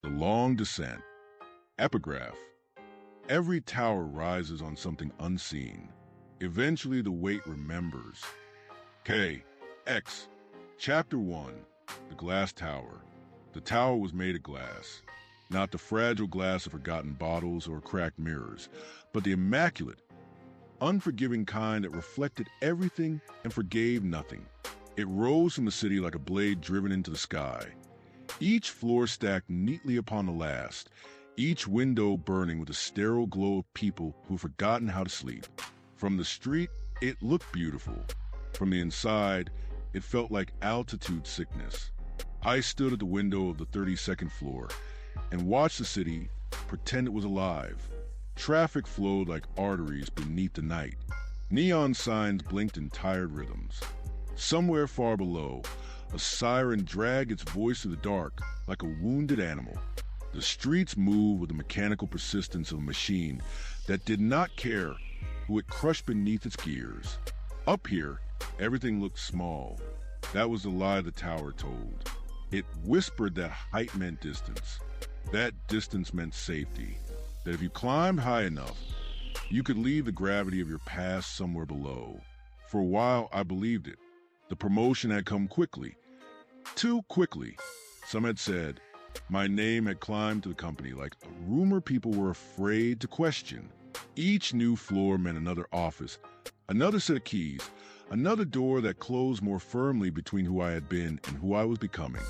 The long descent. Epigraph. Every tower rises on something unseen. Eventually the weight remembers. K. X. Chapter 1. The Glass Tower. The tower was made of glass. Not the fragile glass of forgotten bottles or cracked mirrors, but the immaculate, unforgiving kind that reflected everything and forgave nothing. It rose from the city like a blade driven into the sky. Each floor stacked neatly upon the last, each window burning with the sterile glow of people who've forgotten how to sleep. From the street, it looked beautiful. From the inside, it felt like altitude sickness. I stood at the window of the 32nd floor and watched the city pretend it was alive. Traffic flowed like arteries beneath the night. Neon signs blinked in tired rhythms. Somewhere far below, a siren dragged its voice through the dark like a wounded animal. The streets moved with the mechanical persistence of a machine that did not care who it crushed beneath its gears. Up here, everything looked small. That was the lie the tower told. It whispered that height meant distance. That distance meant safety. That if you climbed high enough, you could leave the gravity of your past somewhere below. For a while, I believed it. The promotion had come quickly. Too quickly. Some had said, my name had climbed to the company like a rumor people were afraid to question. Each new floor meant another office, another set of keys, another door that closed more firmly between who I had been and who I was becoming.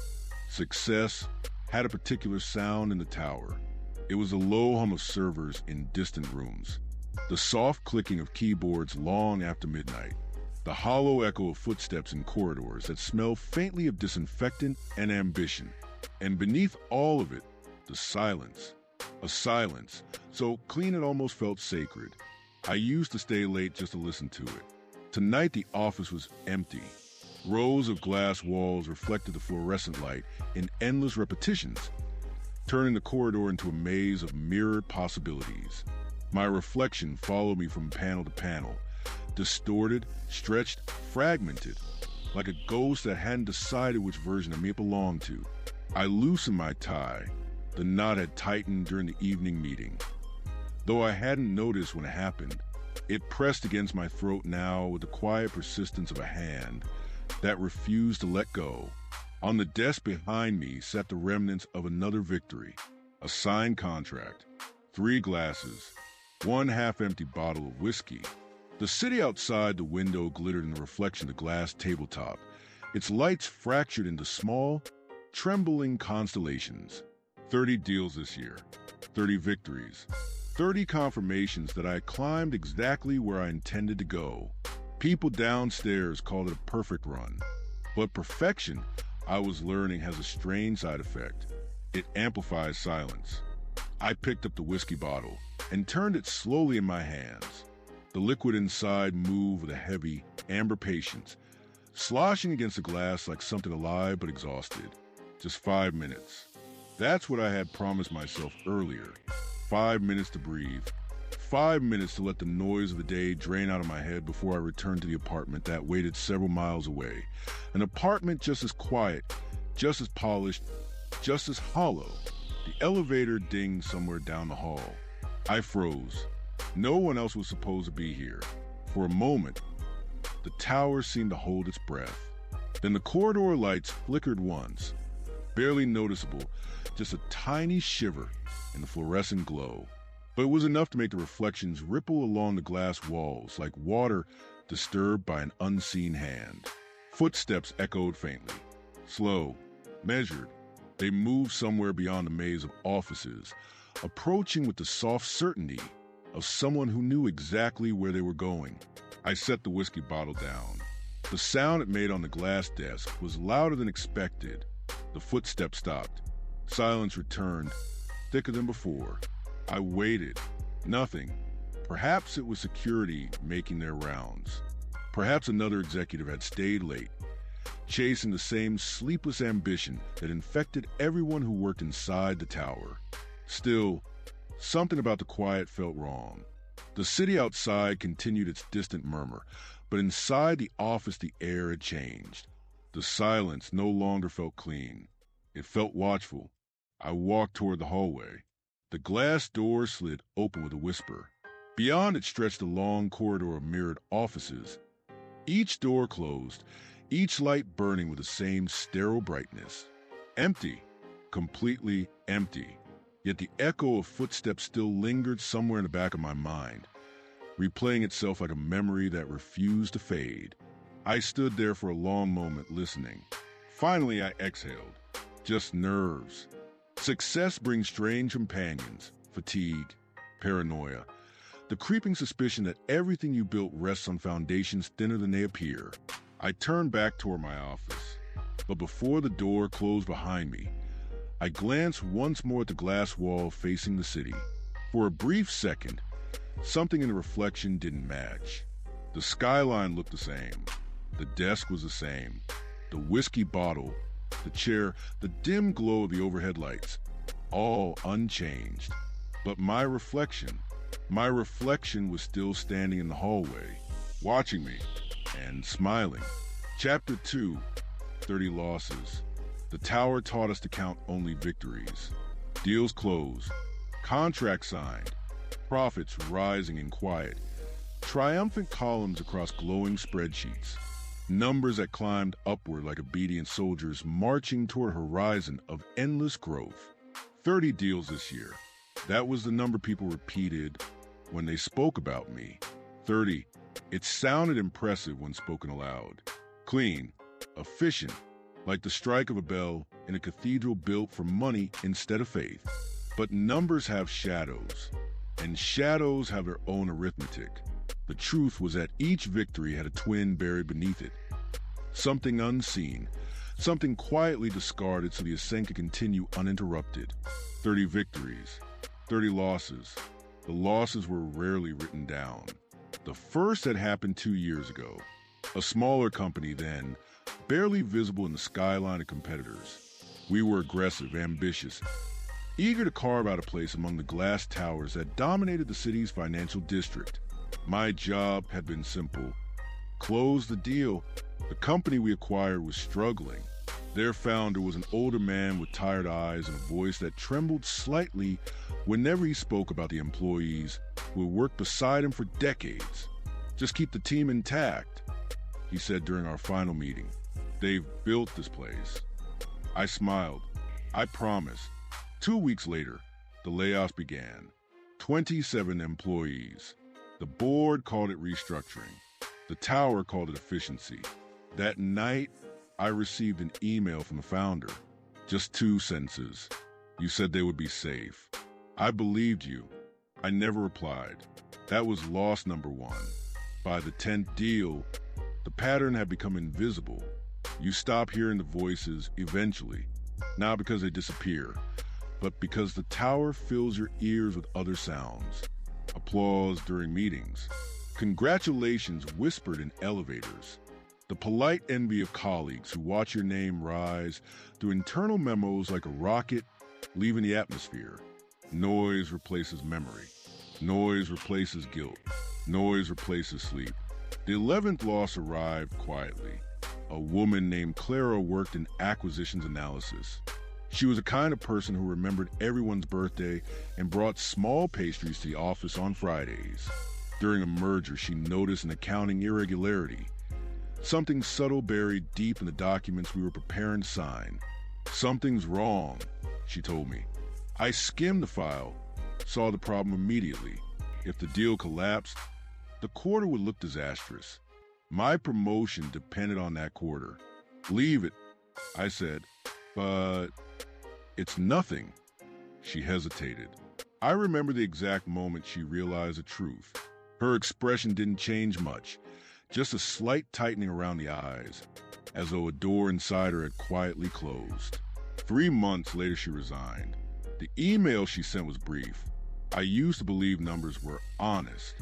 Success had a particular sound in the tower. It was the low hum of servers in distant rooms, the soft clicking of keyboards long after midnight, the hollow echo of footsteps in corridors that smelled faintly of disinfectant and ambition. And beneath all of it, the silence. A silence so clean it almost felt sacred. I used to stay late just to listen to it. Tonight the office was empty. Rows of glass walls reflected the fluorescent light in endless repetitions, turning the corridor into a maze of mirrored possibilities. My reflection followed me from panel to panel, distorted, stretched, fragmented, like a ghost that hadn't decided which version of me it belonged to. I loosened my tie. The knot had tightened during the evening meeting. Though I hadn't noticed when it happened, it pressed against my throat now with the quiet persistence of a hand that refused to let go. On the desk behind me sat the remnants of another victory, a signed contract, 3 glasses, 1 half-empty bottle of whiskey. The city outside the window glittered in the reflection of the glass tabletop, its lights fractured into small, trembling constellations. 30 deals this year, 30 victories, 30 confirmations that I had climbed exactly where I intended to go. People downstairs called it a perfect run. But perfection, I was learning, has a strange side effect. It amplifies silence. I picked up the whiskey bottle and turned it slowly in my hands. The liquid inside moved with a heavy, amber patience, sloshing against the glass like something alive but exhausted. Just 5 minutes. That's what I had promised myself earlier. 5 minutes to breathe. 5 minutes to let the noise of the day drain out of my head before I returned to the apartment that waited several miles away. An apartment just as quiet, just as polished, just as hollow. The elevator dinged somewhere down the hall. I froze. No one else was supposed to be here. For a moment, the tower seemed to hold its breath. Then the corridor lights flickered once. Barely noticeable, just a tiny shiver in the fluorescent glow. But it was enough to make the reflections ripple along the glass walls like water disturbed by an unseen hand. Footsteps echoed faintly. Slow, measured, they moved somewhere beyond the maze of offices, approaching with the soft certainty of someone who knew exactly where they were going. I set the whiskey bottle down. The sound it made on the glass desk was louder than expected. The footsteps stopped. Silence returned, thicker than before. I waited. Nothing. Perhaps it was security making their rounds. Perhaps another executive had stayed late, chasing the same sleepless ambition that infected everyone who worked inside the tower. Still, something about the quiet felt wrong. The city outside continued its distant murmur, but inside the office the air had changed. The silence no longer felt clean. It felt watchful. I walked toward the hallway. The glass door slid open with a whisper. Beyond it stretched a long corridor of mirrored offices. Each door closed, each light burning with the same sterile brightness. Empty, completely empty. Yet the echo of footsteps still lingered somewhere in the back of my mind, replaying itself like a memory that refused to fade. I stood there for a long moment listening. Finally, I exhaled. Just nerves. Success brings strange companions, fatigue, paranoia, the creeping suspicion that everything you built rests on foundations thinner than they appear. I turned back toward my office, but before the door closed behind me, I glanced once more at the glass wall facing the city. For a brief second, something in the reflection didn't match. The skyline looked the same. The desk was the same. The whiskey bottle, the chair, the dim glow of the overhead lights, all unchanged. But my reflection was still standing in the hallway, watching me and smiling. Chapter 2, 30 Losses. The tower taught us to count only victories. Deals closed, contracts signed, profits rising in quiet, triumphant columns across glowing spreadsheets, numbers that climbed upward like obedient soldiers marching toward a horizon of endless growth. 30 deals this year. That was the number people repeated when they spoke about me. 30. It sounded impressive when spoken aloud. Clean, efficient, like the strike of a bell in a cathedral built for money instead of faith. But numbers have shadows, and shadows have their own arithmetic. The truth was that each victory had a twin buried beneath it. Something unseen, something quietly discarded so the ascent could continue uninterrupted. 30 victories, 30 losses. The losses were rarely written down. The first had happened 2 years ago. A smaller company then, barely visible in the skyline of competitors. We were aggressive, ambitious, eager to carve out a place among the glass towers that dominated the city's financial district. My job had been simple. Close the deal. The company we acquired was struggling. Their founder was an older man with tired eyes and a voice that trembled slightly whenever he spoke about the employees who had worked beside him for decades. Just keep the team intact, he said during our final meeting. They've built this place. I smiled. I promised. 2 weeks later, the layoffs began. 27 employees. The board called it restructuring. The tower called it efficiency. That night, I received an email from the founder. Just 2 sentences. You said they would be safe. I believed you. I never replied. That was loss number 1. By the 10th deal, the pattern had become invisible. You stop hearing the voices eventually, not because they disappear, but because the tower fills your ears with other sounds. Applause during meetings. Congratulations whispered in elevators. The polite envy of colleagues who watch your name rise through internal memos like a rocket leaving the atmosphere. Noise replaces memory. Noise replaces guilt. Noise replaces sleep. The 11th loss arrived quietly. A woman named Clara worked in acquisitions analysis. She was the kind of person who remembered everyone's birthday and brought small pastries to the office on Fridays. During a merger, she noticed an accounting irregularity. Something subtle buried deep in the documents we were preparing to sign. Something's wrong, she told me. I skimmed the file, saw the problem immediately. If the deal collapsed, the quarter would look disastrous. My promotion depended on that quarter. Leave it, I said, but it's nothing. She hesitated. I remember the exact moment she realized the truth. Her expression didn't change much, just a slight tightening around the eyes, as though a door inside her had quietly closed. 3 months later, she resigned. The email she sent was brief. I used to believe numbers were honest.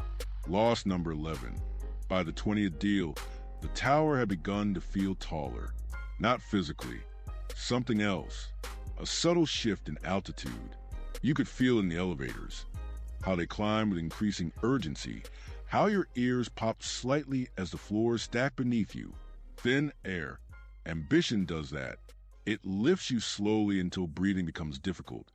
Loss number 11. By the 20th deal, the tower had begun to feel taller. Not physically. Something else. A subtle shift in altitude. You could feel it in the elevators. How they climbed with increasing urgency. How your ears popped slightly as the floors stacked beneath you. Thin air. Ambition does that. It lifts you slowly until breathing becomes difficult,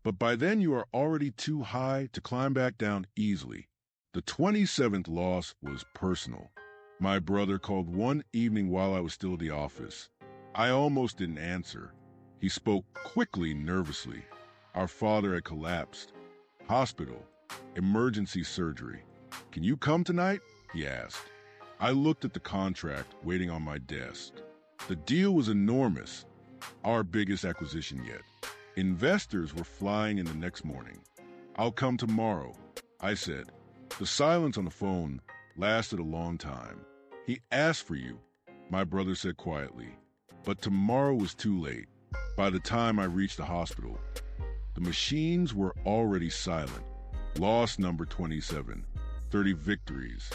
but by then you are already too high to climb back down easily. The 27th loss was personal. My brother called one evening while I was still at the office. I almost didn't answer. He spoke quickly, nervously. Our father had collapsed. Hospital. Emergency surgery. Can you come tonight? He asked. I looked at the contract waiting on my desk. The deal was enormous. Our biggest acquisition yet. Investors were flying in the next morning. I'll come tomorrow, I said. The silence on the phone lasted a long time. He asked for you, my brother said quietly. But tomorrow was too late. By the time I reached the hospital, the machines were already silent. Loss number 27, 30 victories,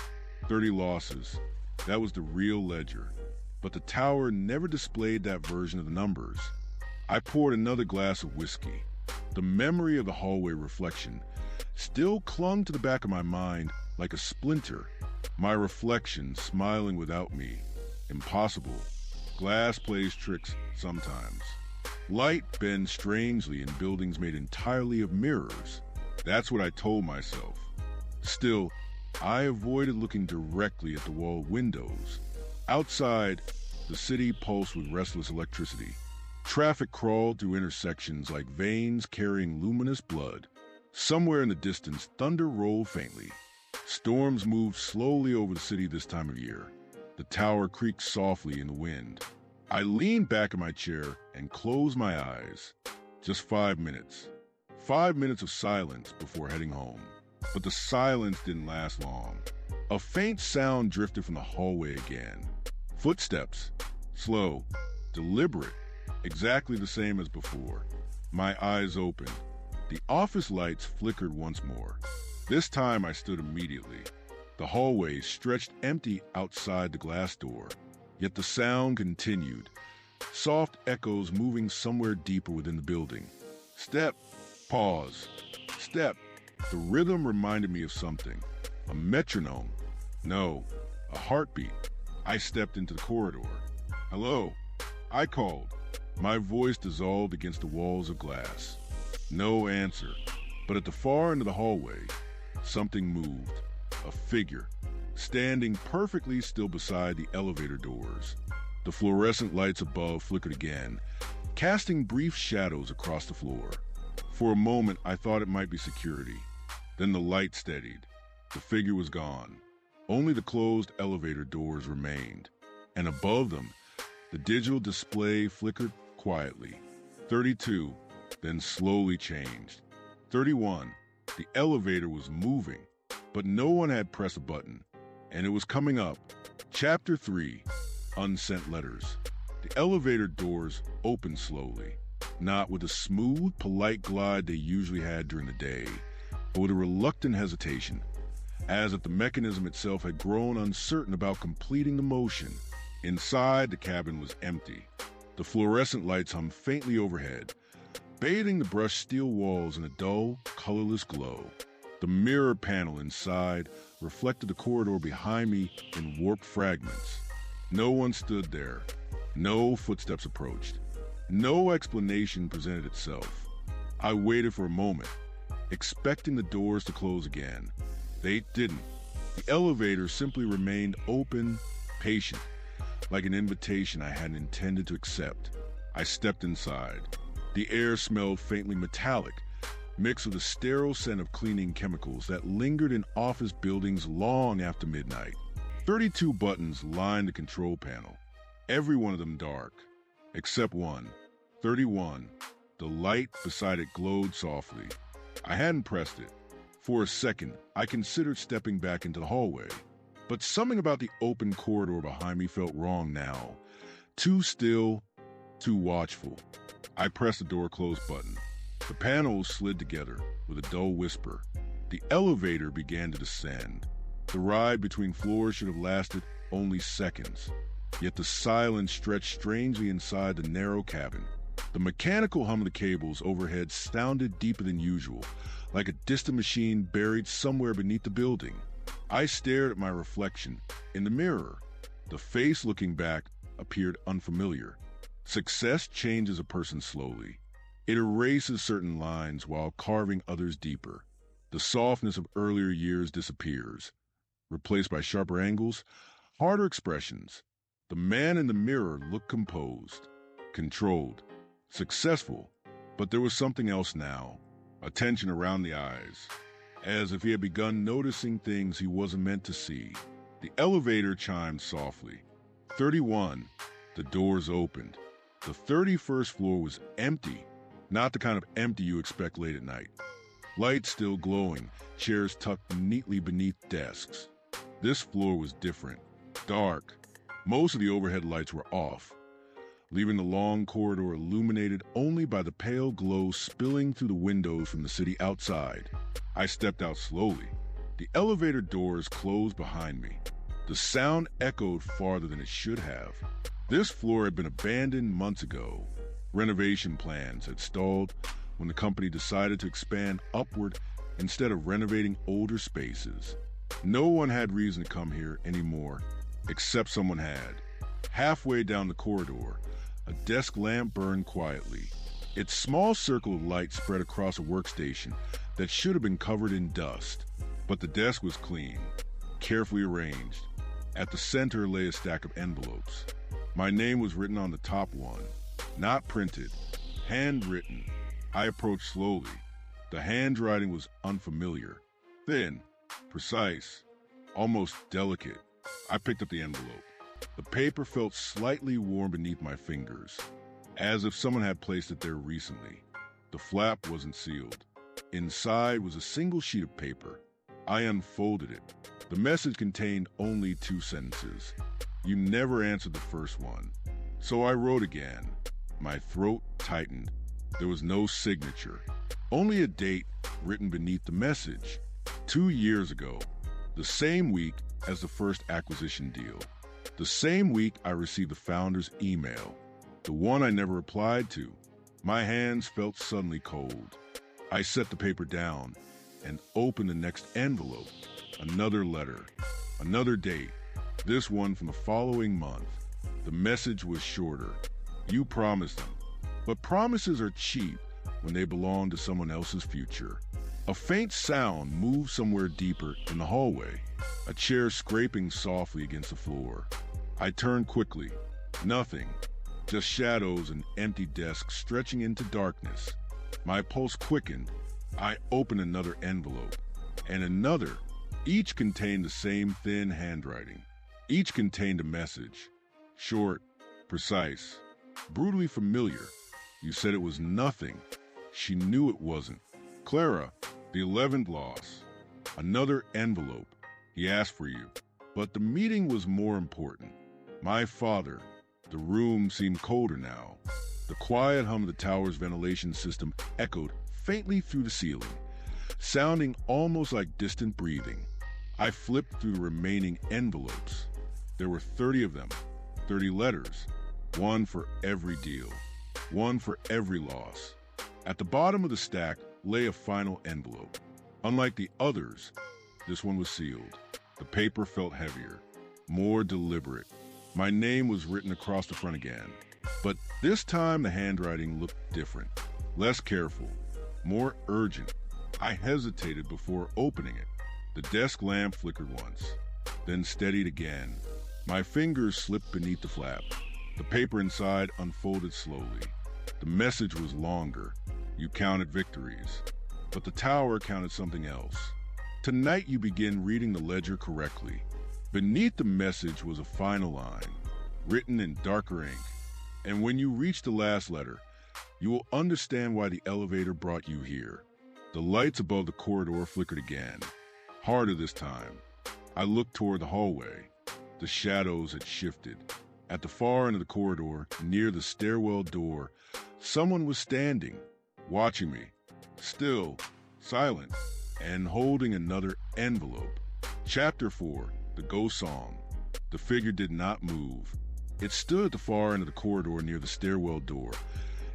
30 losses. That was the real ledger. But the tower never displayed that version of the numbers. I poured another glass of whiskey. The memory of the hallway reflection still clung to the back of my mind like a splinter. My reflection smiling without me. Impossible. Glass plays tricks sometimes. Light bends strangely in buildings made entirely of mirrors. That's what I told myself. Still, I avoided looking directly at the wall windows. Outside, the city pulsed with restless electricity. Traffic crawled through intersections like veins carrying luminous blood. Somewhere in the distance, thunder rolled faintly. Storms moved slowly over the city this time of year. The tower creaked softly in the wind. I leaned back in my chair and closed my eyes. Just 5 minutes. 5 minutes of silence before heading home. But the silence didn't last long. A faint sound drifted from the hallway again. Footsteps. Slow. Deliberate. Exactly the same as before. My eyes opened. The office lights flickered once more. This time I stood immediately. The hallway stretched empty outside the glass door. Yet the sound continued. Soft echoes moving somewhere deeper within the building. Step. Pause. Step. The rhythm reminded me of something. A metronome. No, a heartbeat. I stepped into the corridor. Hello. I called. My voice dissolved against the walls of glass. No answer. But at the far end of the hallway, something moved. A figure, standing perfectly still beside the elevator doors. The fluorescent lights above flickered again, casting brief shadows across the floor. For a moment, I thought it might be security. Then the light steadied. The figure was gone. Only the closed elevator doors remained. And above them, the digital display flickered quietly. 32, then slowly changed. 31. The elevator was moving, but no one had pressed a button, and it was coming up. Chapter 3, Unsent Letters. The elevator doors opened slowly, not with the smooth, polite glide they usually had during the day, but with a reluctant hesitation, as if the mechanism itself had grown uncertain about completing the motion. Inside, the cabin was empty. The fluorescent lights hummed faintly overhead, bathing the brushed steel walls in a dull, colorless glow. The mirror panel inside reflected the corridor behind me in warped fragments. No one stood there. No footsteps approached. No explanation presented itself. I waited for a moment, expecting the doors to close again. They didn't. The elevator simply remained open, patient, like an invitation I hadn't intended to accept. I stepped inside. The air smelled faintly metallic, mixed with a sterile scent of cleaning chemicals that lingered in office buildings long after midnight. 32 buttons lined the control panel, every one of them dark, except one. 31. The light beside it glowed softly. I hadn't pressed it. For a second, I considered stepping back into the hallway, but something about the open corridor behind me felt wrong now. Too still, too watchful. I pressed the door close button. The panels slid together with a dull whisper. The elevator began to descend. The ride between floors should have lasted only seconds, yet the silence stretched strangely inside the narrow cabin. The mechanical hum of the cables overhead sounded deeper than usual, like a distant machine buried somewhere beneath the building. I stared at my reflection in the mirror. The face looking back appeared unfamiliar. Success changes a person slowly. It erases certain lines while carving others deeper. The softness of earlier years disappears, replaced by sharper angles, harder expressions. The man in the mirror looked composed, controlled, successful, but there was something else now, a tension around the eyes, as if he had begun noticing things he wasn't meant to see. The elevator chimed softly. 31. The doors opened. The 31st floor was empty, not the kind of empty you expect late at night. Lights still glowing, chairs tucked neatly beneath desks. This floor was different, dark. Most of the overhead lights were off, leaving the long corridor illuminated only by the pale glow spilling through the windows from the city outside. I stepped out slowly. The elevator doors closed behind me. The sound echoed farther than it should have. This floor had been abandoned months ago. Renovation plans had stalled when the company decided to expand upward instead of renovating older spaces. No one had reason to come here anymore, except someone had. Halfway down the corridor, a desk lamp burned quietly. Its small circle of light spread across a workstation that should have been covered in dust. But the desk was clean, carefully arranged. At the center lay a stack of envelopes. My name was written on the top one, not printed, handwritten. I approached slowly. The handwriting was unfamiliar, thin, precise, almost delicate. I picked up the envelope. The paper felt slightly warm beneath my fingers, as if someone had placed it there recently. The flap wasn't sealed. Inside was a single sheet of paper. I unfolded it. The message contained only 2 sentences. You never answered the first one. So I wrote again. My throat tightened. There was no signature, only a date written beneath the message. 2 years ago, the same week as the first acquisition deal. The same week I received the founder's email, the one I never replied to. My hands felt suddenly cold. I set the paper down and opened the next envelope. Another letter, another date, this one from the following month. The message was shorter. You promised them, but promises are cheap when they belong to someone else's future. A faint sound moved somewhere deeper in the hallway, a chair scraping softly against the floor. I turned quickly. Nothing, just shadows and empty desks stretching into darkness. My pulse quickened. I opened another envelope, and another. Each contained the same thin handwriting. Each contained a message. Short, precise, brutally familiar. You said it was nothing. She knew it wasn't. Clara, the 11th loss. Another envelope. He asked for you. But the meeting was more important. My father. The room seemed colder now. The quiet hum of the tower's ventilation system echoed faintly through the ceiling, sounding almost like distant breathing. I flipped through the remaining envelopes. There were 30 of them, 30 letters, one for every deal, one for every loss. At the bottom of the stack lay a final envelope. Unlike the others, this one was sealed. The paper felt heavier, more deliberate. My name was written across the front again, but this time the handwriting looked different, less careful, more urgent. I hesitated before opening it. The desk lamp flickered once, then steadied again. My fingers slipped beneath the flap. The paper inside unfolded slowly. The message was longer. You counted victories, but the tower counted something else. Tonight you begin reading the ledger correctly. Beneath the message was a final line, written in darker ink. And when you reach the last letter, you will understand why the elevator brought you here. The lights above the corridor flickered again, harder this time. I looked toward the hallway. The shadows had shifted. At the far end of the corridor, near the stairwell door, someone was standing, watching me, still, silent, and holding another envelope. Chapter 4, The Ghost Song. The figure did not move. It stood at the far end of the corridor near the stairwell door,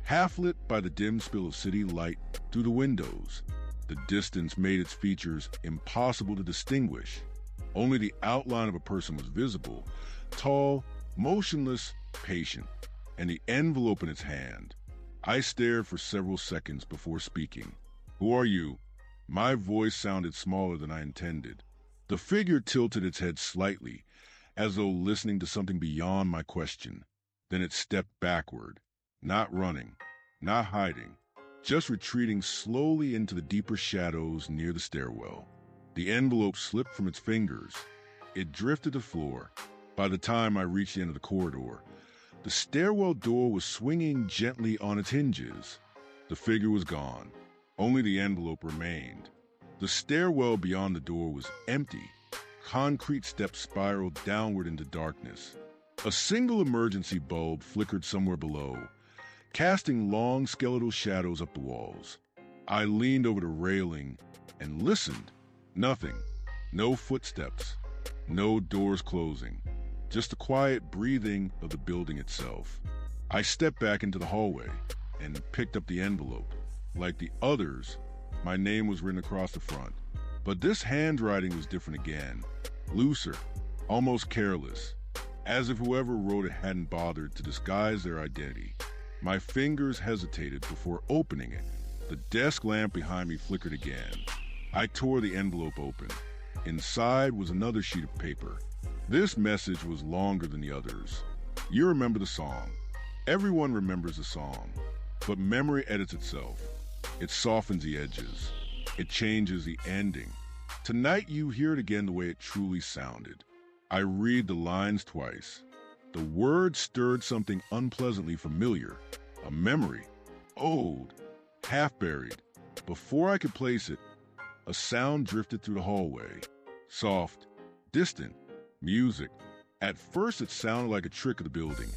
half lit by the dim spill of city light through the windows. The distance made its features impossible to distinguish. Only the outline of a person was visible, tall, motionless, patient. and the envelope in its hand. I stared for several seconds before speaking. "Who are you?" My voice sounded smaller than I intended. The figure tilted its head slightly, as though listening to something beyond my question. Then it stepped backward, not running, not hiding, just retreating slowly into the deeper shadows near the stairwell. The envelope slipped from its fingers. It drifted to the floor. By the time I reached the end of the corridor, the stairwell door was swinging gently on its hinges. The figure was gone. Only the envelope remained. The stairwell beyond the door was empty. Concrete steps spiraled downward into darkness. A single emergency bulb flickered somewhere below, casting long skeletal shadows up the walls. I leaned over the railing and listened. Nothing. No footsteps. No doors closing. Just the quiet breathing of the building itself. I stepped back into the hallway and picked up the envelope. Like the others, my name was written across the front. But this handwriting was different again. Looser, almost careless, as if whoever wrote it hadn't bothered to disguise their identity. My fingers hesitated before opening it. The desk lamp behind me flickered again. I tore the envelope open. Inside was another sheet of paper. This message was longer than the others. You remember the song. Everyone remembers the song, but memory edits itself. It softens the edges. It changes the ending. Tonight you hear it again the way it truly sounded. I read the lines twice. The words stirred something unpleasantly familiar. A memory. Old. Half-buried. Before I could place it, a sound drifted through the hallway. Soft. Distant. Music. At first it sounded like a trick of the building.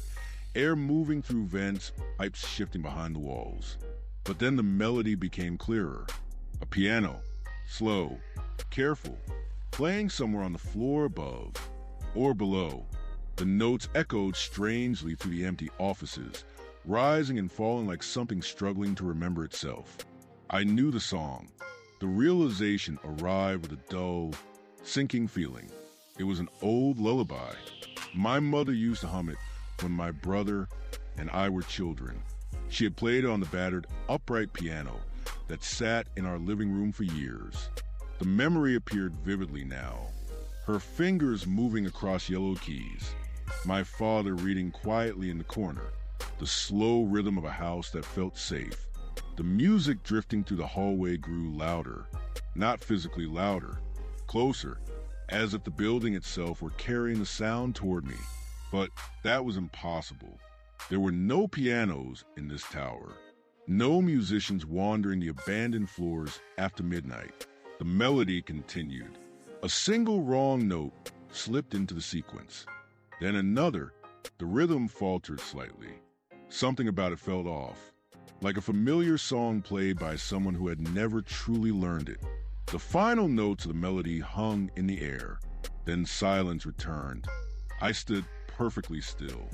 Air moving through vents, pipes shifting behind the walls. But then the melody became clearer. A piano. Slow. Careful. Playing somewhere on the floor above. Or below. The notes echoed strangely through the empty offices, rising and falling like something struggling to remember itself. I knew the song. The realization arrived with a dull, sinking feeling. It was an old lullaby. My mother used to hum it when my brother and I were children. She had played it on the battered, upright piano that sat in our living room for years. The memory appeared vividly now. Her fingers moving across yellow keys. My father reading quietly in the corner. The slow rhythm of a house that felt safe. The music drifting through the hallway grew louder. Not physically louder. Closer. As if the building itself were carrying the sound toward me. But that was impossible. There were no pianos in this tower. No musicians wandering the abandoned floors after midnight. The melody continued. A single wrong note slipped into the sequence. Then another. The rhythm faltered slightly. Something about it felt off. Like a familiar song played by someone who had never truly learned it. The final notes of the melody hung in the air. Then silence returned. I stood perfectly still.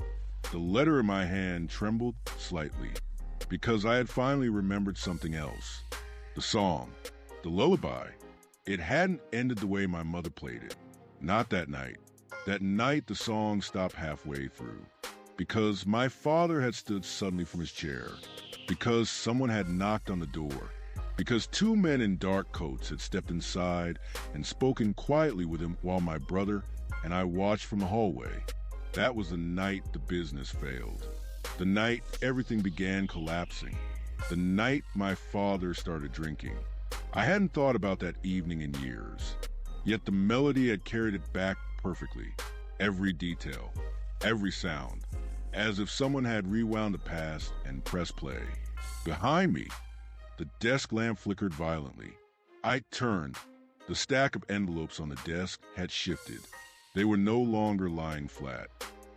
The letter in my hand trembled slightly, because I had finally remembered something else. The song. The lullaby. It hadn't ended the way my mother played it. Not that night. That night the song stopped halfway through. Because my father had stood suddenly from his chair. Because someone had knocked on the door. Because two men in dark coats had stepped inside and spoken quietly with him while my brother and I watched from the hallway. That was the night the business failed. The night everything began collapsing. The night my father started drinking. I hadn't thought about that evening in years. Yet the melody had carried it back perfectly. Every detail. Every sound. As if someone had rewound the past and pressed play. Behind me, the desk lamp flickered violently. I turned. The stack of envelopes on the desk had shifted. They were no longer lying flat.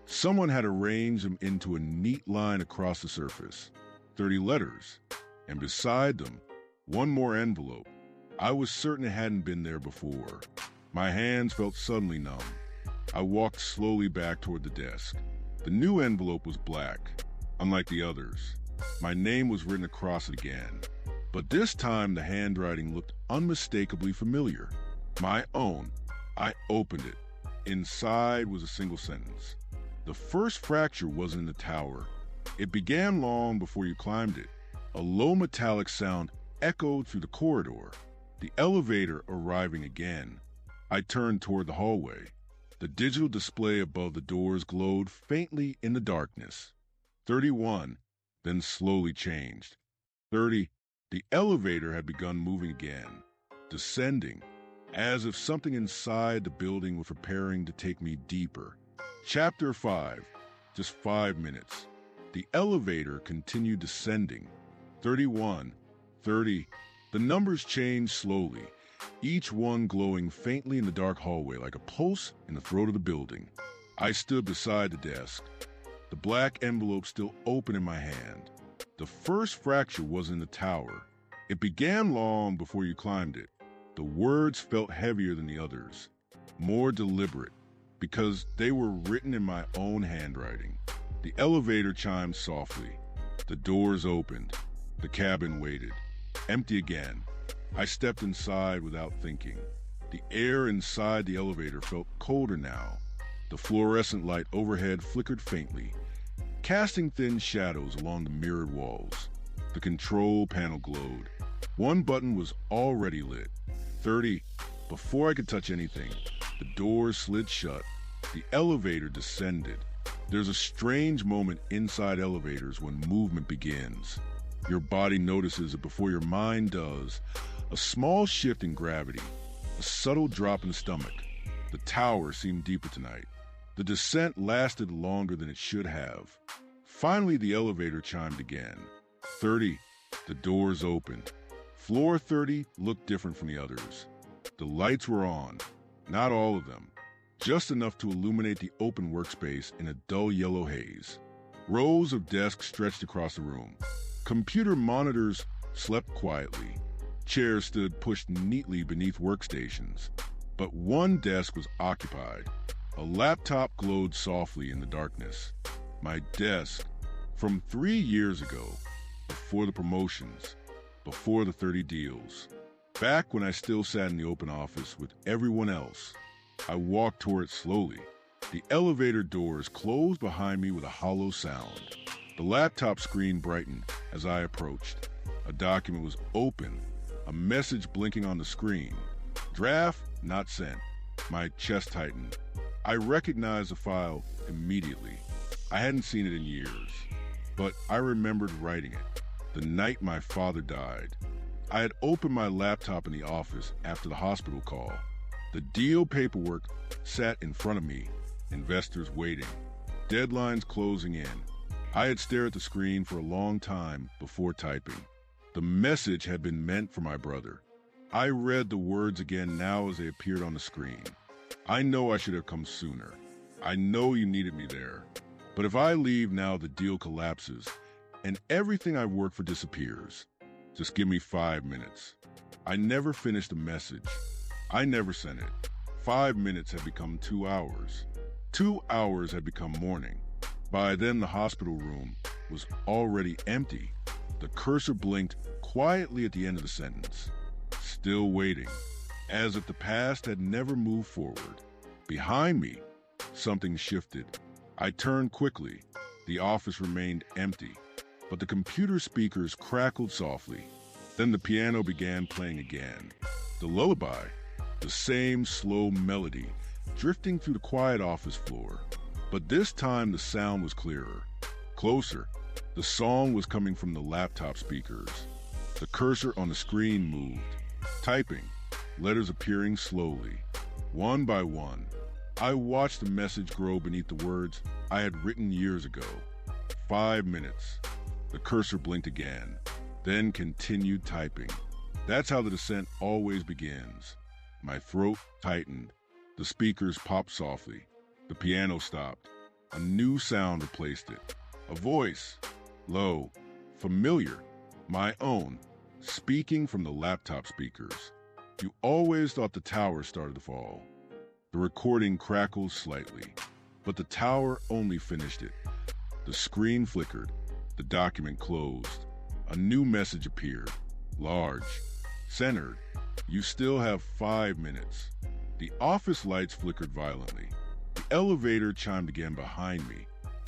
Someone had arranged them into a neat line across the surface. 30 letters. And beside them, one more envelope. I was certain it hadn't been there before. My hands felt suddenly numb. I walked slowly back toward the desk. The new envelope was black, unlike the others. My name was written across it again. But this time the handwriting looked unmistakably familiar. My own. I opened it. Inside was a single sentence. The first fracture wasn't in the tower. It began long before you climbed it. A low metallic sound echoed through the corridor, the elevator arriving again. I turned toward the hallway. The digital display above the doors glowed faintly in the darkness. 31, then slowly changed. 30. The elevator had begun moving again, descending, as if something inside the building was preparing to take me deeper. Chapter 5. Just 5 minutes. The elevator continued descending. 31, 30. The numbers changed slowly, each one glowing faintly in the dark hallway like a pulse in the throat of the building. I stood beside the desk, the black envelope still open in my hand. The first fracture was in the tower. It began long before you climbed it. The words felt heavier than the others, more deliberate, because they were written in my own handwriting. The elevator chimed softly. The doors opened. The cabin waited. Empty again. I stepped inside without thinking. The air inside the elevator felt colder now. The fluorescent light overhead flickered faintly, casting thin shadows along the mirrored walls. The control panel glowed. One button was already lit. 30. Before I could touch anything, the doors slid shut. The elevator descended. There's a strange moment inside elevators when movement begins. Your body notices it before your mind does. A small shift in gravity, a subtle drop in the stomach. The tower seemed deeper tonight. The descent lasted longer than it should have. Finally, the elevator chimed again. 30. The doors opened. Floor 30 looked different from the others. The lights were on, not all of them, just enough to illuminate the open workspace in a dull yellow haze. Rows of desks stretched across the room. Computer monitors slept quietly. Chairs stood pushed neatly beneath workstations. But one desk was occupied. A laptop glowed softly in the darkness. My desk, from 3 years ago, before the promotions, before the 30 deals. Back when I still sat in the open office with everyone else. I walked toward it slowly. The elevator doors closed behind me with a hollow sound. The laptop screen brightened as I approached. A document was open, a message blinking on the screen. Draft not sent. My chest tightened. I recognized the file immediately. I hadn't seen it in years, but I remembered writing it. The night my father died. I had opened my laptop in the office after the hospital call. The deal paperwork sat in front of me, investors waiting, deadlines closing in. I had stared at the screen for a long time before typing. The message had been meant for my brother. I read the words again now as they appeared on the screen. I know I should have come sooner. I know you needed me there. But if I leave now, the deal collapses, and everything I've worked for disappears. Just give me 5 minutes. I never finished the message. I never sent it. 5 minutes had become 2 hours. 2 hours had become morning. By then, the hospital room was already empty. The cursor blinked quietly at the end of the sentence. Still waiting, as if the past had never moved forward. Behind me, something shifted. I turned quickly. The office remained empty, but the computer speakers crackled softly. Then the piano began playing again. The lullaby, the same slow melody, drifting through the quiet office floor. But this time the sound was clearer, closer. The song was coming from the laptop speakers. The cursor on the screen moved, typing, letters appearing slowly, one by one. I watched the message grow beneath the words I had written years ago. 5 minutes. The cursor blinked again, then continued typing. That's how the descent always begins. My throat tightened. The speakers popped softly. The piano stopped. A new sound replaced it. A voice, low, familiar, my own, speaking from the laptop speakers. You always thought the tower started to fall. The recording crackled slightly, but the tower only finished it. The screen flickered. The document closed. A new message appeared, large, centered. You still have 5 minutes. The office lights flickered violently. The elevator chimed again behind me.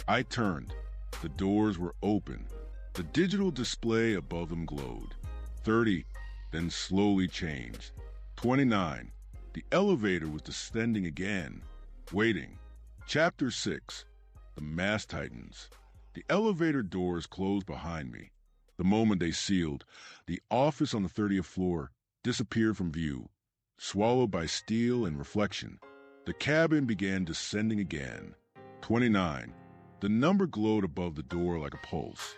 I turned. The doors were open. The digital display above them glowed. 30, then slowly changed. 29. The elevator was descending again. Waiting. Chapter 6. The Mass Titans. The elevator doors closed behind me. The moment they sealed, the office on the 30th floor disappeared from view, swallowed by steel and reflection. The cabin began descending again. 29. The number glowed above the door like a pulse.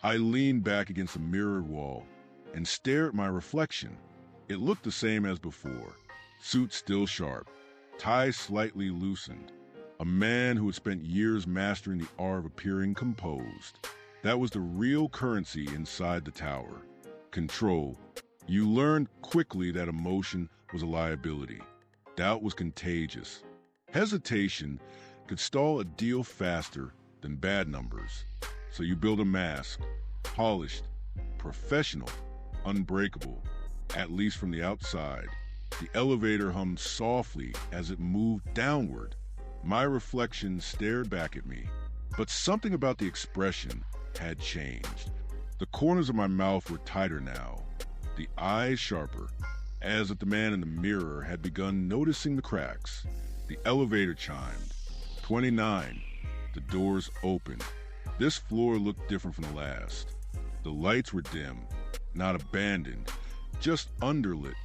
I leaned back against the mirrored wall and stared at my reflection. It looked the same as before. Suit still sharp, tie slightly loosened. A man who had spent years mastering the art of appearing composed. That was the real currency inside the tower. Control. You learned quickly that emotion was a liability. Doubt was contagious. Hesitation could stall a deal faster than bad numbers. So you build a mask, polished, professional, unbreakable, at least from the outside. The elevator hummed softly as it moved downward. My reflection stared back at me, but something about the expression had changed. The corners of my mouth were tighter now, the eyes sharper, as if the man in the mirror had begun noticing the cracks. The elevator chimed. 29. The doors opened. This floor looked different from the last. The lights were dim, not abandoned, just underlit,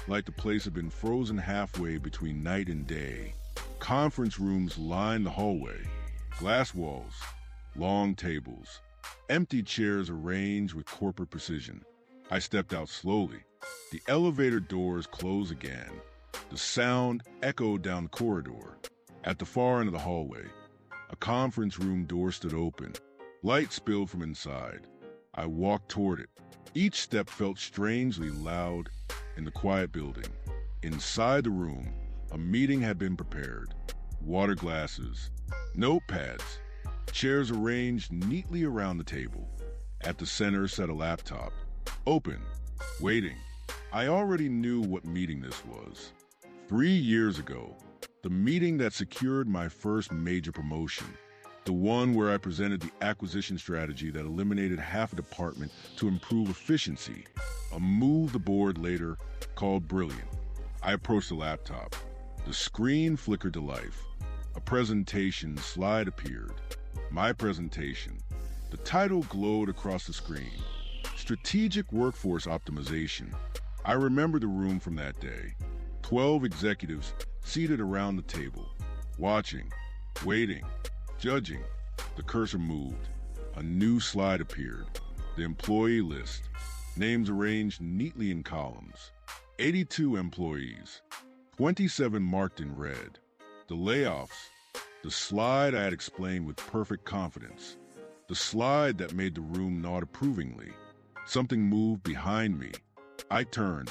like the place had been frozen halfway between night and day. Conference rooms lined the hallway. Glass walls, long tables, empty chairs arranged with corporate precision. I stepped out slowly. The elevator doors closed again. The sound echoed down the corridor. At the far end of the hallway, a conference room door stood open. Light spilled from inside. I walked toward it. Each step felt strangely loud in the quiet building. Inside the room, a meeting had been prepared. Water glasses, notepads, chairs arranged neatly around the table. At the center sat a laptop, open, waiting. I already knew what meeting this was. 3 years ago, the meeting that secured my first major promotion. The one where I presented the acquisition strategy that eliminated half a department to improve efficiency. A move the board later called brilliant. I approached the laptop. The screen flickered to life. A presentation slide appeared. My presentation. The title glowed across the screen. Strategic Workforce Optimization. I remember the room from that day. 12 executives seated around the table, watching, waiting, judging. The cursor moved. A new slide appeared. The employee list. Names arranged neatly in columns. 82 employees. 27 marked in red. The layoffs. The slide I had explained with perfect confidence. The slide that made the room nod approvingly. Something moved behind me. I turned.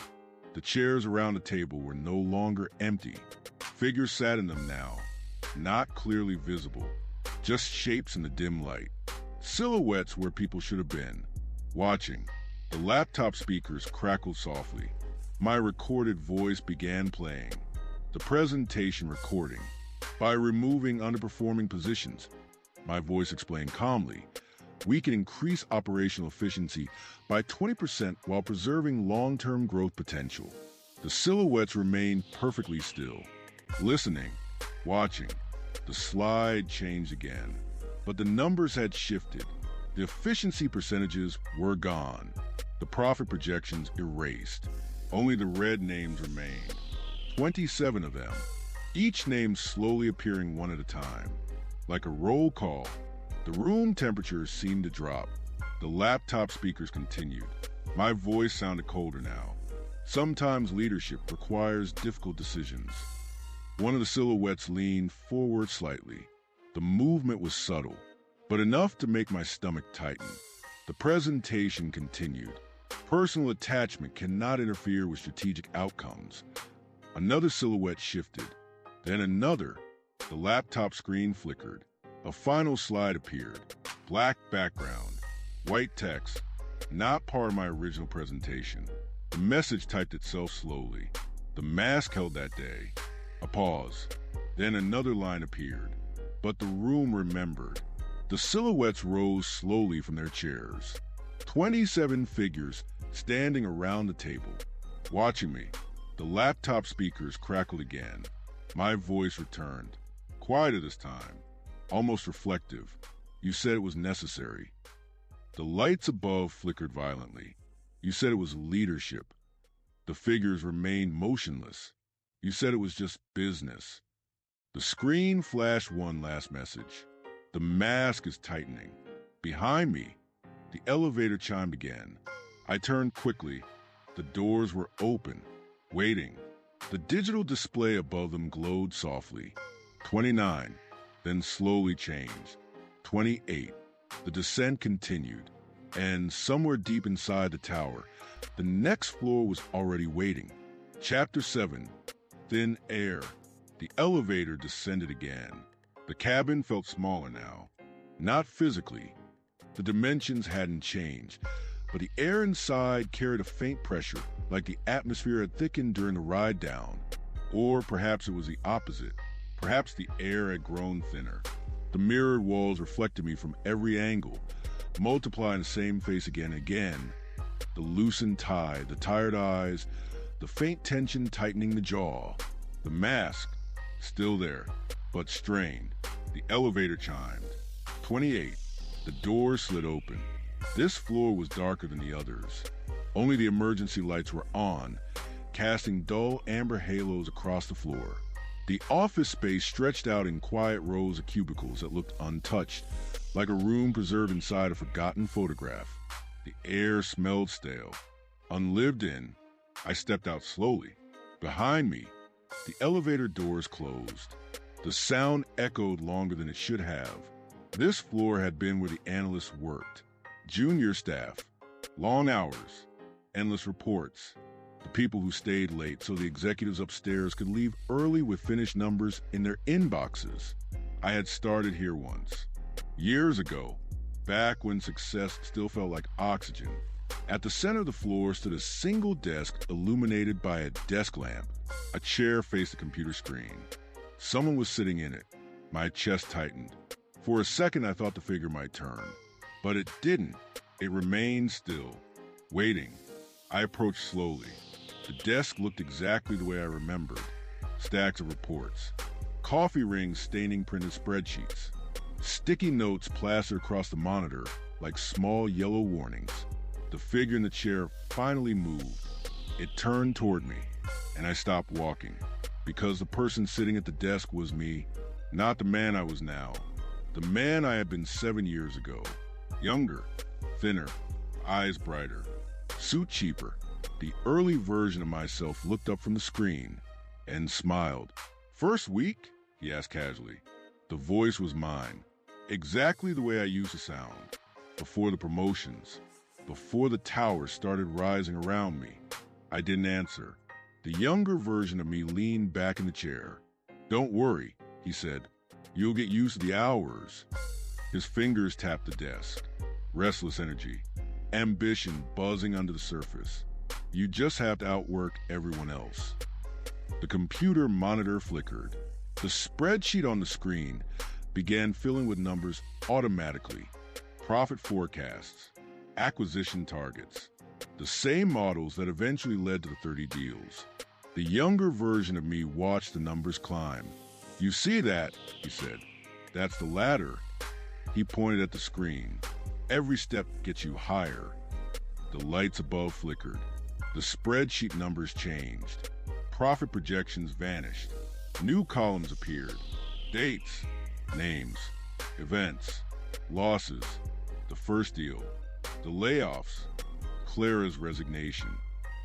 The chairs around the table were no longer empty. Figures sat in them now, not clearly visible, just shapes in the dim light. Silhouettes where people should have been. Watching. The laptop speakers crackled softly. My recorded voice began playing. The presentation recording. By removing underperforming positions, my voice explained calmly, we can increase operational efficiency by 20% while preserving long-term growth potential. The silhouettes remained perfectly still. Listening, watching. The slide changed again, but the numbers had shifted. The efficiency percentages were gone. The profit projections erased. Only the red names remained. 27 of them, each name slowly appearing one at a time. Like a roll call, the room temperature seemed to drop. The laptop speakers continued. My voice sounded colder now. Sometimes leadership requires difficult decisions. One of the silhouettes leaned forward slightly. The movement was subtle, but enough to make my stomach tighten. The presentation continued. Personal attachment cannot interfere with strategic outcomes. Another silhouette shifted. Then another. The laptop screen flickered. A final slide appeared. Black background. White text. Not part of my original presentation. The message typed itself slowly. The mask held that day. A pause. Then another line appeared. But the room remembered. The silhouettes rose slowly from their chairs. 27 figures standing around the table, watching me. The laptop speakers crackled again. My voice returned, quieter this time, almost reflective. You said it was necessary. The lights above flickered violently. You said it was leadership. The figures remained motionless. You said it was just business. The screen flashed one last message. The mask is tightening. Behind me, the elevator chimed again. I turned quickly. The doors were open, waiting. The digital display above them glowed softly. 29, then slowly changed. 28. The descent continued, and somewhere deep inside the tower, the next floor was already waiting. Chapter 7, Thin Air. The elevator descended again. The cabin felt smaller now. Not physically. The dimensions hadn't changed, but the air inside carried a faint pressure, like the atmosphere had thickened during the ride down. Or perhaps it was the opposite. Perhaps the air had grown thinner. The mirrored walls reflected me from every angle, multiplying the same face again and again. The loosened tie, the tired eyes, the faint tension tightening the jaw. The mask, still there, but strained. The elevator chimed. 28. The door slid open. This floor was darker than the others. Only the emergency lights were on, casting dull amber halos across the floor. The office space stretched out in quiet rows of cubicles that looked untouched, like a room preserved inside a forgotten photograph. The air smelled stale, unlived in. I stepped out slowly. Behind me, the elevator doors closed. The sound echoed longer than it should have. This floor had been where the analysts worked. Junior staff, long hours, endless reports. The people who stayed late so the executives upstairs could leave early with finished numbers in their inboxes. I had started here once. Years ago, back when success still felt like oxygen. At the center of the floor stood a single desk illuminated by a desk lamp. A chair faced the computer screen. Someone was sitting in it. My chest tightened. For a second, I thought the figure might turn. But it didn't. It remained still, waiting. I approached slowly. The desk looked exactly the way I remembered. Stacks of reports. Coffee rings staining printed spreadsheets. Sticky notes plastered across the monitor like small yellow warnings. The figure in the chair finally moved. It turned toward me, and I stopped walking. Because the person sitting at the desk was me, not the man I was now. The man I had been 7 years ago. Younger, thinner, eyes brighter, suit cheaper. The early version of myself looked up from the screen and smiled. "First week?" he asked casually. The voice was mine, exactly the way I used to sound, before the promotions, before the towers started rising around me. I didn't answer. The younger version of me leaned back in the chair. "Don't worry," he said. "You'll get used to the hours." His fingers tapped the desk. Restless energy, ambition buzzing under the surface. You just have to outwork everyone else. The computer monitor flickered. The spreadsheet on the screen began filling with numbers automatically. Profit forecasts, acquisition targets, the same models that eventually led to the 30 deals. The younger version of me watched the numbers climb. "You see that?" he said. "That's the ladder." He pointed at the screen. "Every step gets you higher." The lights above flickered. The spreadsheet numbers changed. Profit projections vanished. New columns appeared. Dates, names, events, losses, the first deal, the layoffs, Clara's resignation,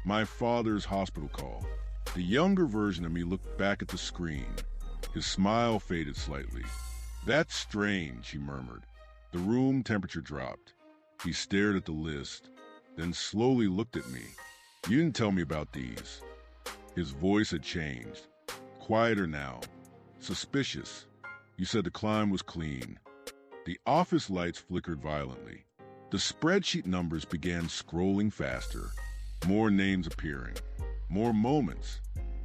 my father's hospital call. The younger version of me looked back at the screen. His smile faded slightly. "That's strange," he murmured. The room temperature dropped. He stared at the list, then slowly looked at me. "You didn't tell me about these." His voice had changed. Quieter now. Suspicious. "You said the climb was clean." The office lights flickered violently. The spreadsheet numbers began scrolling faster. More names appearing. More moments.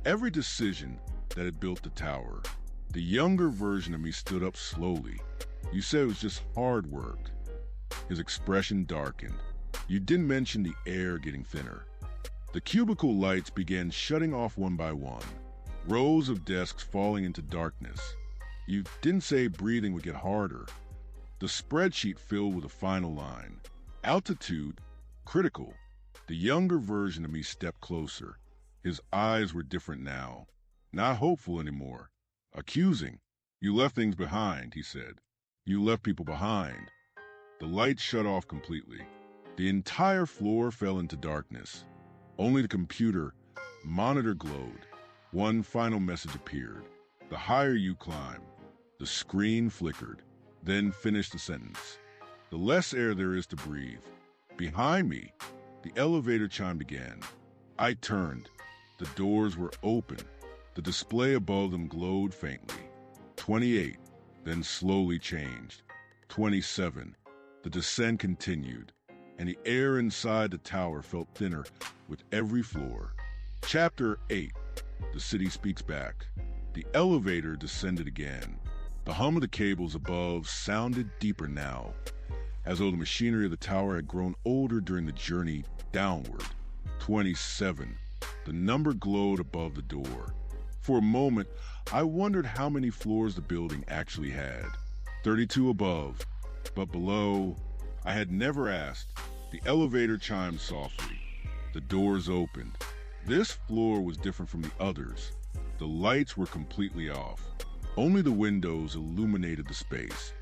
Every decision that had built the tower. The younger version of me stood up slowly. You said it was just hard work. His expression darkened. You didn't mention the air getting thinner. The cubicle lights began shutting off one by one, rows of desks falling into darkness. You didn't say breathing would get harder. The spreadsheet filled with a final line. Altitude, critical. The younger version of me stepped closer. His eyes were different now. Not hopeful anymore. Accusing. You left things behind, he said. You left people behind. The lights shut off completely. The entire floor fell into darkness. Only the computer monitor glowed. One final message appeared. The higher you climb. The screen flickered, then finished the sentence. The less air there is to breathe. Behind me, the elevator chime began. I turned. The doors were open. The display above them glowed faintly. 28, then slowly changed. 27. The descent continued, and the air inside the tower felt thinner with every floor. Chapter 8. The city speaks back. The elevator descended again. The hum of the cables above sounded deeper now, as though the machinery of the tower had grown older during the journey downward. 27. The number glowed above the door. For a moment, I wondered how many floors the building actually had. 32 above, but below, I had never asked. The elevator chimed softly. The doors opened. This floor was different from the others. The lights were completely off. Only the windows illuminated the space.